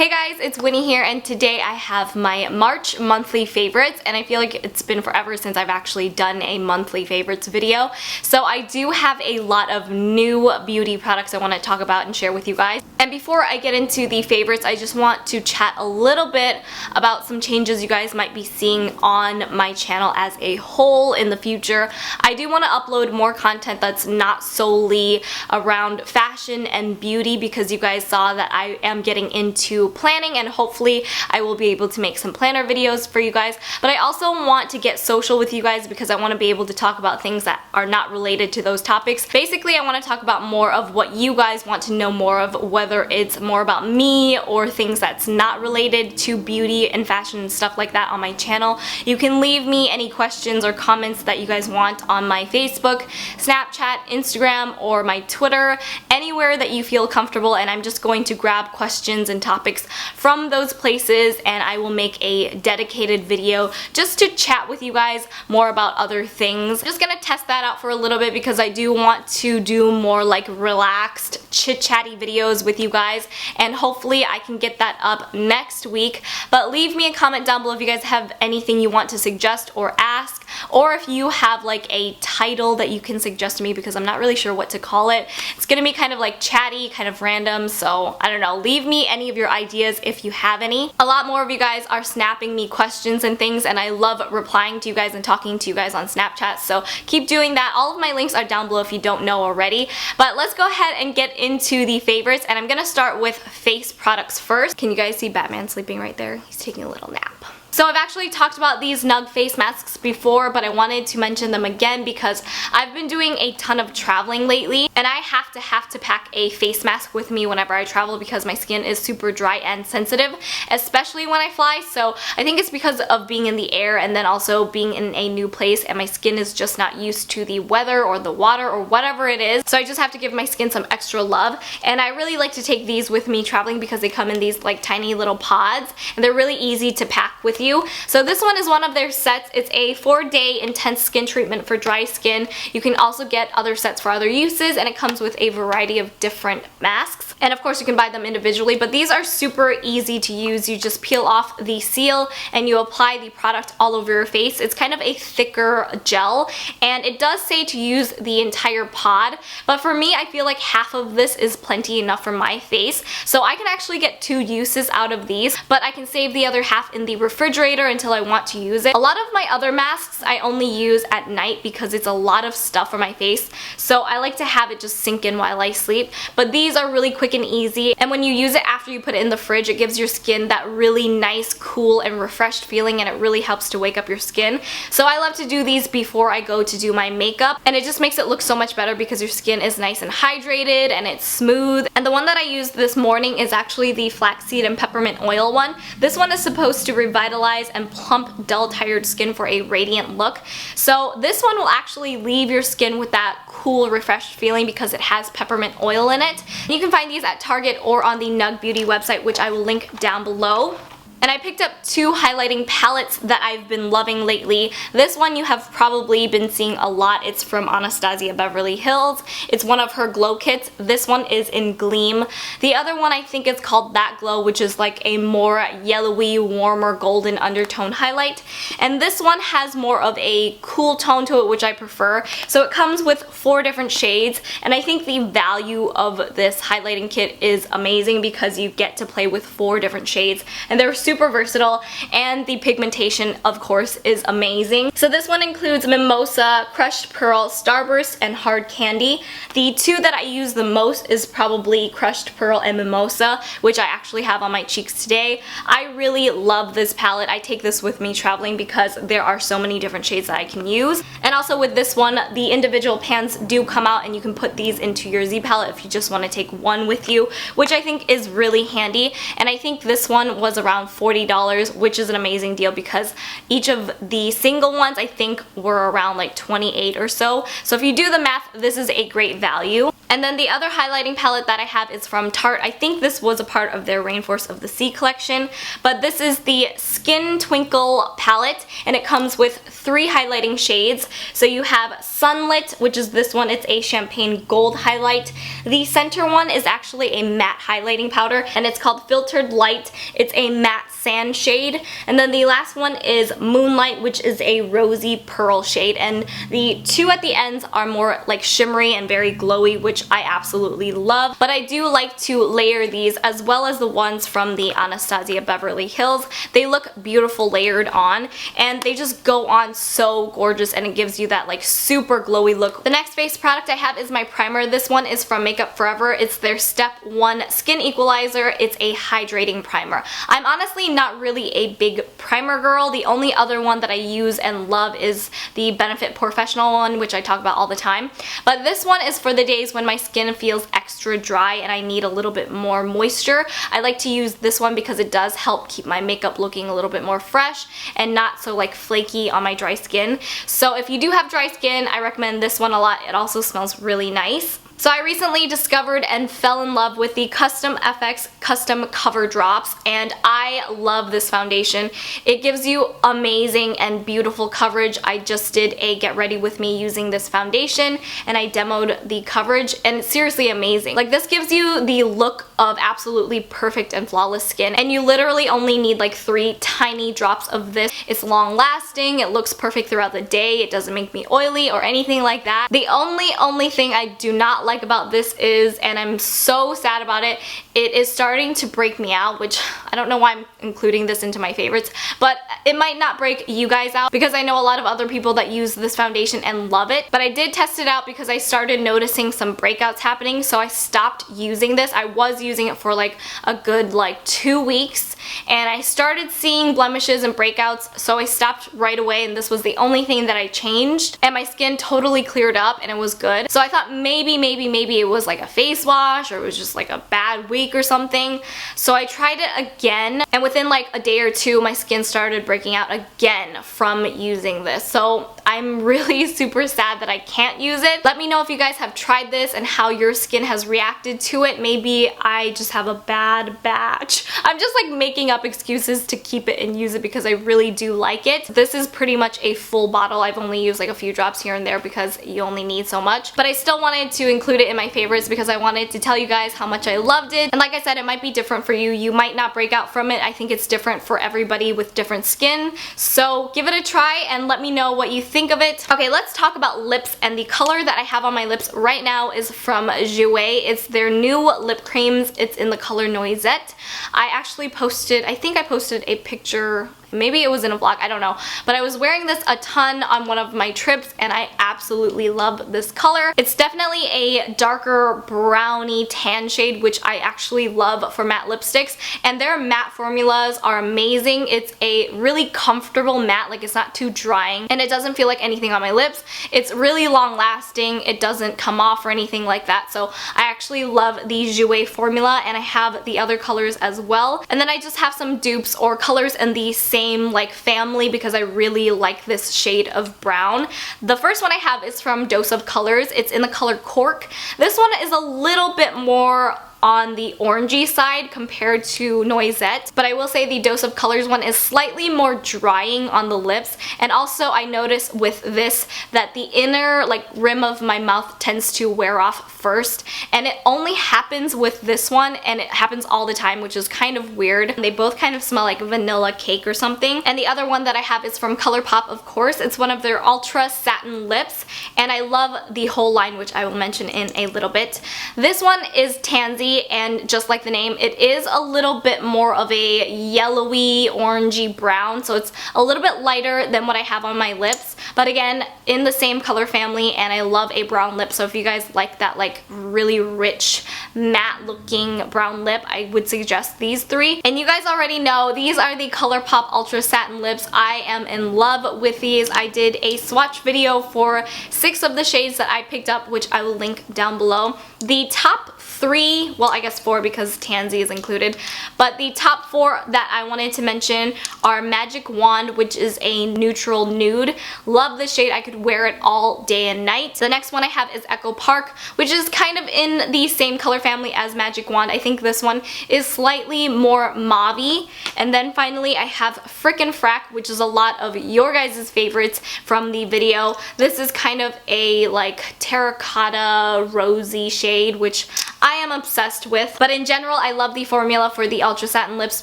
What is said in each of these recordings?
Hey guys, it's Winnie here, and today I have my March monthly favorites, and I feel like it's been forever since I've actually done a monthly favorites video. So I do have a lot of new beauty products I want to talk about and share with you guys. And before I get into the favorites, I just want to chat a little bit about some changes you guys might be seeing on my channel as a whole in the future. I do want to upload more content that's not solely around fashion and beauty, because you guys saw that I am getting into planning, and hopefully I will be able to make some planner videos for you guys. But I also want to get social with you guys because I want to be able to talk about things that are not related to those topics. Basically, I want to talk about more of what you guys want to know more of, whether it's more about me or things that's not related to beauty and fashion and stuff like that on my channel. You can leave me any questions or comments that you guys want on my Facebook, Snapchat, Instagram, or my Twitter, anywhere that you feel comfortable, and I'm just going to grab questions and topics from those places, and I will make a dedicated video just to chat with you guys more about other things. I'm just gonna test that out for a little bit because I do want to do more like relaxed chit-chatty videos with you guys, and hopefully I can get that up next week. But leave me a comment down below if you guys have anything you want to suggest or ask, or if you have like a title that you can suggest to me, because I'm not really sure what to call it. It's gonna be kind of like chatty, kind of random, so I don't know. Leave me any of your ideas if you have any. A lot more of you guys are snapping me questions and things, and I love replying to you guys and talking to you guys on Snapchat, so keep doing that. All of my links are down below if you don't know already. But let's go ahead and get into the favorites, and I'm gonna start with face products first. Can you guys see Batman sleeping right there? He's taking a little nap. So I've actually talked about these Nug face masks before, but I wanted to mention them again because I've been doing a ton of traveling lately, and I have to pack a face mask with me whenever I travel because my skin is super dry and sensitive, especially when I fly. So I think it's because of being in the air and then also being in a new place, and my skin is just not used to the weather or the water or whatever it is. So I just have to give my skin some extra love, and I really like to take these with me traveling because they come in these like tiny little pods, and they're really easy to pack with you. So this one is one of their sets. It's a 4-day intense skin treatment for dry skin. You can also get other sets for other uses, and it comes with a variety of different masks. And of course you can buy them individually, but these are super easy to use. You just peel off the seal and you apply the product all over your face. It's kind of a thicker gel, and it does say to use the entire pod, but for me I feel like half of this is plenty enough for my face. So I can actually get 2 uses out of these, but I can save the other half in the refrigerator until I want to use it. A lot of my other masks I only use at night because it's a lot of stuff for my face, so I like to have it just sink in while I sleep. But these are really quick and easy, and when you use it after you put it in the fridge, it gives your skin that really nice, cool, and refreshed feeling, and it really helps to wake up your skin. So I love to do these before I go to do my makeup, and it just makes it look so much better because your skin is nice and hydrated and it's smooth. And the one that I used this morning is actually the flaxseed and peppermint oil one. This one is supposed to revitalize and plump dull, tired skin for a radiant look. So this one will actually leave your skin with that cool, refreshed feeling because it has peppermint oil in it. You can find these at Target or on the Nug Beauty website, which I will link down below. And I picked up 2 highlighting palettes that I've been loving lately. This one you have probably been seeing a lot. It's from Anastasia Beverly Hills. It's one of her glow kits. This one is in Gleam. The other one I think is called That Glow, which is like a more yellowy, warmer golden undertone highlight. And this one has more of a cool tone to it, which I prefer. So it comes with 4 different shades, and I think the value of this highlighting kit is amazing because you get to play with 4 different shades, and they're super versatile, and the pigmentation of course is amazing. So this one includes Mimosa, Crushed Pearl, Starburst, and Hard Candy. The 2 that I use the most is probably Crushed Pearl and Mimosa, which I actually have on my cheeks today. I really love this palette. I take this with me traveling because there are so many different shades that I can use. And also with this one, the individual pans do come out, and you can put these into your Z palette if you just want to take one with you, which I think is really handy. And I think this one was around $40, which is an amazing deal because each of the single ones I think were around like $28 or so. So if you do the math, this is a great value. And then the other highlighting palette that I have is from Tarte. I think this was a part of their Rainforest of the Sea collection, but this is the Skin Twinkle palette, and it comes with 3 highlighting shades. So you have Sunlit, which is this one. It's a champagne gold highlight. The center one is actually a matte highlighting powder, and it's called Filtered Light. It's a matte sand shade. And then the last one is Moonlight, which is a rosy pearl shade, and the 2 at the ends are more like shimmery and very glowy, which I absolutely love. But I do like to layer these, as well as the ones from the Anastasia Beverly Hills. They look beautiful layered on, and they just go on so gorgeous, and it gives you that like super glowy look. The next face product I have is my primer. This one is from Makeup Forever. It's their Step 1 Skin Equalizer. It's a hydrating primer. I'm honestly not really a big primer girl. The only other one that I use and love is the Benefit Professional one, which I talk about all the time. But this one is for the days when my skin feels extra dry and I need a little bit more moisture. I like to use this one because it does help keep my makeup looking a little bit more fresh and not so like flaky on my dry skin. So if you do have dry skin, I recommend this one a lot. It also smells really nice. So I recently discovered and fell in love with the Custom FX Custom Cover Drops, and I love this foundation. It gives you amazing and beautiful coverage. I just did a get ready with me using this foundation, and I demoed the coverage, and it's seriously amazing. Like, this gives you the look of absolutely perfect and flawless skin, and you literally only need like 3 tiny drops of this. It's long lasting, it looks perfect throughout the day, it doesn't make me oily or anything like that. The only thing I do not like about this is, and I'm so sad about it, it is starting to break me out, which I don't know why I'm including this into my favorites, but it might not break you guys out because I know a lot of other people that use this foundation and love it. But I did test it out because I started noticing some breakouts happening, so I stopped using this. I was using it for like a good like 2 weeks, and I started seeing blemishes and breakouts, so I stopped right away, and this was the only thing that I changed, and my skin totally cleared up and it was good. So I thought maybe it was like a face wash, or it was just like a bad week or something. So I tried it again, and within like a day or 2 my skin started breaking out again from using this. So I'm really super sad that I can't use it. Let me know if you guys have tried this and how your skin has reacted to it. Maybe I just have a bad batch. I'm just like making up excuses to keep it and use it because I really do like it. This is pretty much a full bottle. I've only used like a few drops here and there because you only need so much. But I still wanted to include it in my favorites because I wanted to tell you guys how much I loved it. And like I said, it might be different for you. You might not break out from it. I think it's different for everybody with different skin. So give it a try and let me know what you think of it. Okay, let's talk about lips, and the color that I have on my lips right now is from Jouer. It's their new lip creams. It's in the color Noisette. I actually posted, I think I posted a picture, maybe it was in a vlog, I don't know, but I was wearing this a ton on one of my trips and I absolutely love this color. It's definitely a darker browny tan shade, which I actually love for matte lipsticks, and their matte formulas are amazing. It's a really comfortable matte, like it's not too drying, and it doesn't feel like anything on my lips. It's really long lasting, it doesn't come off or anything like that, so I actually love the Jouer formula, and I have the other colors as well. And then I just have some dupes or colors in the same like family because I really like this shade of brown. The first one I have is from Dose of Colors. It's in the color Cork. This one is a little bit more on the orangey side compared to Noisette, but I will say the Dose of Colors one is slightly more drying on the lips. And also I notice with this that the inner like rim of my mouth tends to wear off first, and it only happens with this one, and it happens all the time, which is kind of weird. They both kind of smell like vanilla cake or something. And the other one that I have is from Colourpop, of course. It's one of their Ultra Satin lips, and I love the whole line, which I will mention in a little bit. This one is Tansy, and just like the name, it is a little bit more of a yellowy orangey brown, so it's a little bit lighter than what I have on my lips, but again in the same color family, and I love a brown lip. So if you guys like that like really rich matte looking brown lip, I would suggest these 3. And you guys already know these are the Colourpop Ultra Satin lips. I am in love with these. I did a swatch video for 6 of the shades that I picked up, which I will link down below. The top three, well I guess four because Tansy is included, but the top four that I wanted to mention are Magic Wand, which is a neutral nude. Love this shade. I could wear it all day and night. The next one I have is Echo Park, which is kind of in the same color family as Magic Wand. I think this one is slightly more mauve-y. And then finally I have Frickin' Frack, which is a lot of your guys' favorites from the video. This is kind of a like terracotta rosy shade, which I am obsessed with. But in general, I love the formula for the Ultra Satin lips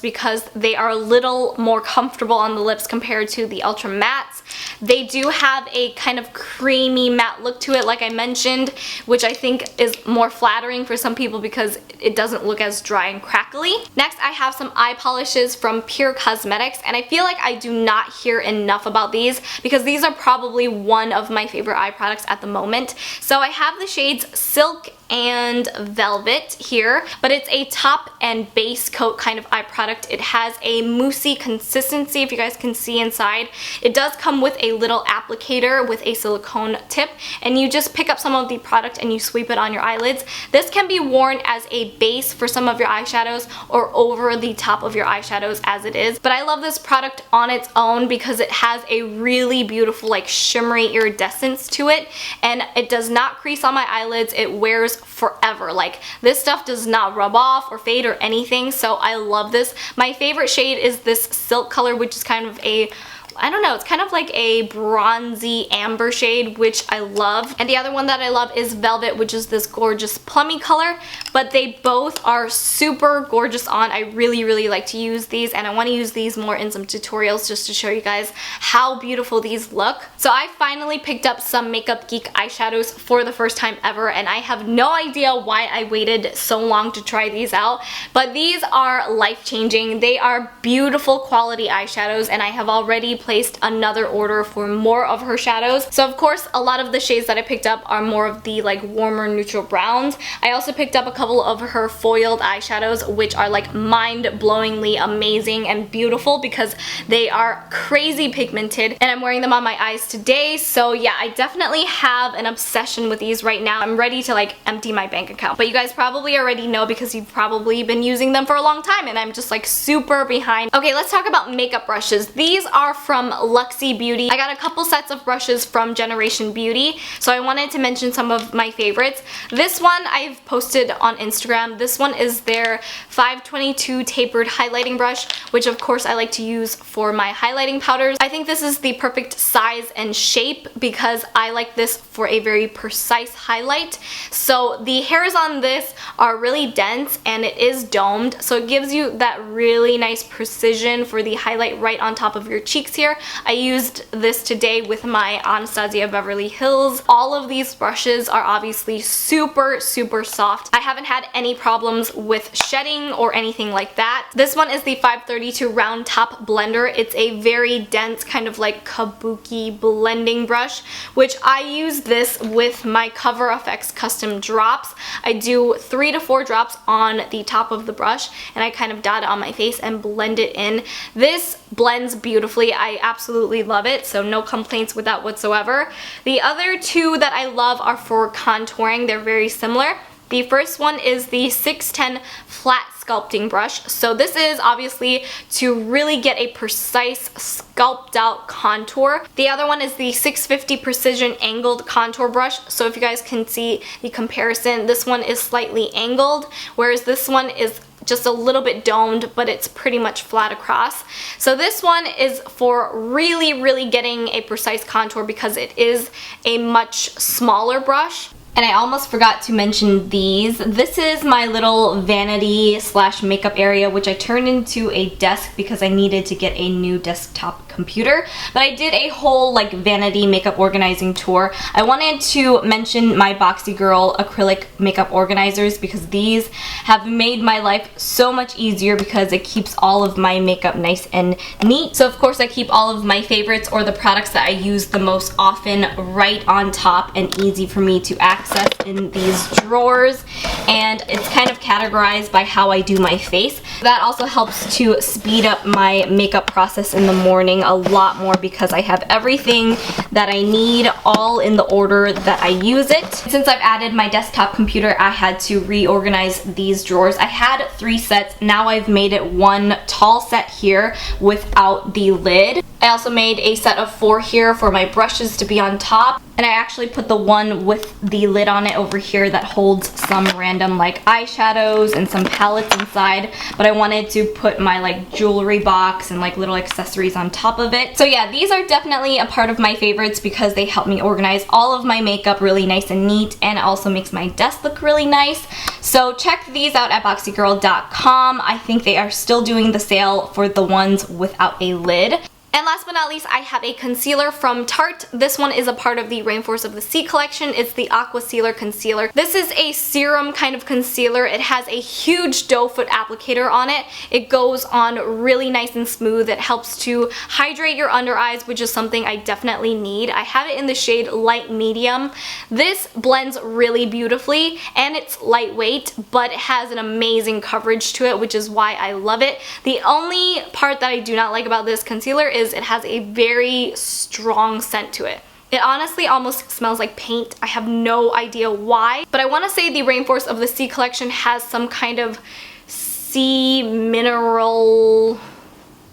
because they are a little more comfortable on the lips compared to the Ultra Mattes. They do have a kind of creamy matte look to it, like I mentioned, which I think is more flattering for some people because it doesn't look as dry and crackly. Next, I have some eye polishes from Pure Cosmetics, and I feel like I do not hear enough about these because these are probably one of my favorite eye products at the moment. So I have the shades Silk and Velvet here, but it's a top and base coat kind of eye product. It has a moussey consistency, if you guys can see inside. It does come with a little applicator with a silicone tip, and you just pick up some of the product and you sweep it on your eyelids. This can be worn as a base for some of your eyeshadows or over the top of your eyeshadows as it is, but I love this product on its own because it has a really beautiful like shimmery iridescence to it, and it does not crease on my eyelids. It wears forever. Like, this stuff does not rub off or fade or anything, so I love this. My favorite shade is this Silk color, which is kind of a, I don't know, it's kind of like a bronzy amber shade, which I love. And the other one that I love is Velvet, which is this gorgeous plummy color, but they both are super gorgeous on. I really, really like to use these, and I want to use these more in some tutorials just to show you guys how beautiful these look. So I finally picked up some Makeup Geek eyeshadows for the first time ever, and I have no idea why I waited so long to try these out, but these are life-changing. They are beautiful quality eyeshadows, and I have already placed another order for more of her shadows. So of course a lot of the shades that I picked up are more of the like warmer neutral browns. I also picked up a couple of her foiled eyeshadows, which are like mind-blowingly amazing and beautiful because they are crazy pigmented, and I'm wearing them on my eyes today. So yeah, I definitely have an obsession with these right now. I'm ready to like empty my bank account, but you guys probably already know because you've probably been using them for a long time and I'm just like super behind. Okay, let's talk about makeup brushes. These are from Luxie Beauty. I got a couple sets of brushes from Generation Beauty, so I wanted to mention some of my favorites. This one I've posted on Instagram. This one is their 522 tapered highlighting brush, which of course I like to use for my highlighting powders. I think this is the perfect size and shape because I like this for a very precise highlight. So the hairs on this are really dense and it is domed, so it gives you that really nice precision for the highlight right on top of your cheeks here. I used this today with my Anastasia Beverly Hills. All of these brushes are obviously super, super soft. I haven't had any problems with shedding or anything like that. This one is the 532 round top blender. It's a very dense kind of like kabuki blending brush, which I use this with my Cover FX custom drops. I do 3 to 4 drops on the top of the brush and I kind of dot it on my face and blend it in. This blends beautifully. I absolutely love it, so no complaints with that whatsoever. The other two that I love are for contouring. They're very similar. The first one is the 610 flat sculpting brush. So this is obviously to really get a precise sculpt out contour. The other one is the 650 precision angled contour brush. So if you guys can see the comparison, this one is slightly angled, whereas this one is just a little bit domed, but it's pretty much flat across. So this one is for really, really getting a precise contour because it is a much smaller brush. And I almost forgot to mention these. This is my little vanity slash makeup area, which I turned into a desk because I needed to get a new desktop computer. But I did a whole like vanity makeup organizing tour. I wanted to mention my Boxygirl Acrylic makeup organizers because these have made my life so much easier because it keeps all of my makeup nice and neat. So of course I keep all of my favorites or the products that I use the most often right on top and easy for me to access. in these drawers, and it's kind of categorized by how I do my face. That also helps to speed up my makeup process in the morning a lot more because I have everything that I need all in the order that I use it. Since I've added my desktop computer, I had to reorganize these drawers. I had 3 sets, now I've made it one tall set here without the lid. I also made a set of 4 here for my brushes to be on top, and I actually put the one with the lid on it over here that holds some random like eyeshadows and some palettes inside, but I wanted to put my like jewelry box and like little accessories on top of it. So yeah, these are definitely a part of my favorites because they help me organize all of my makeup really nice and neat, and it also makes my desk look really nice. So check these out at boxygirl.com. I think they are still doing the sale for the ones without a lid. And last but not least, I have a concealer from Tarte. This one is a part of the Rainforest of the Sea collection. It's the Aquasealer Concealer. This is a serum kind of concealer. It has a huge doe foot applicator on it. It goes on really nice and smooth. It helps to hydrate your under eyes, which is something I definitely need. I have it in the shade light medium. This blends really beautifully, and it's lightweight, but it has an amazing coverage to it, which is why I love it. The only part that I do not like about this concealer is it has a very strong scent to it. It honestly almost smells like paint. I have no idea why, but I want to say the Rainforest of the Sea collection has some kind of sea mineral.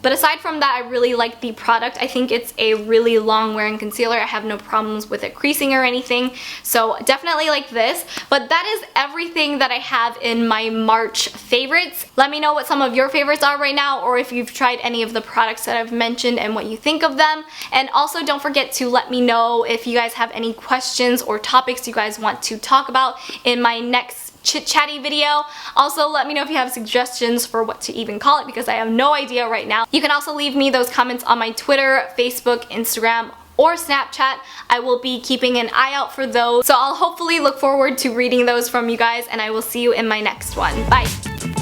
But aside from that, I really like the product. I think it's a really long wearing concealer. I have no problems with it creasing or anything. So definitely like this. But that is everything that I have in my March favorites. Let me know what some of your favorites are right now, or if you've tried any of the products that I've mentioned and what you think of them. And also don't forget to let me know if you guys have any questions or topics you guys want to talk about in my next chit-chatty video. Also, let me know if you have suggestions for what to even call it because I have no idea right now. You can also leave me those comments on my Twitter, Facebook, Instagram, or Snapchat. I will be keeping an eye out for those. So I'll hopefully look forward to reading those from you guys, and I will see you in my next one. Bye!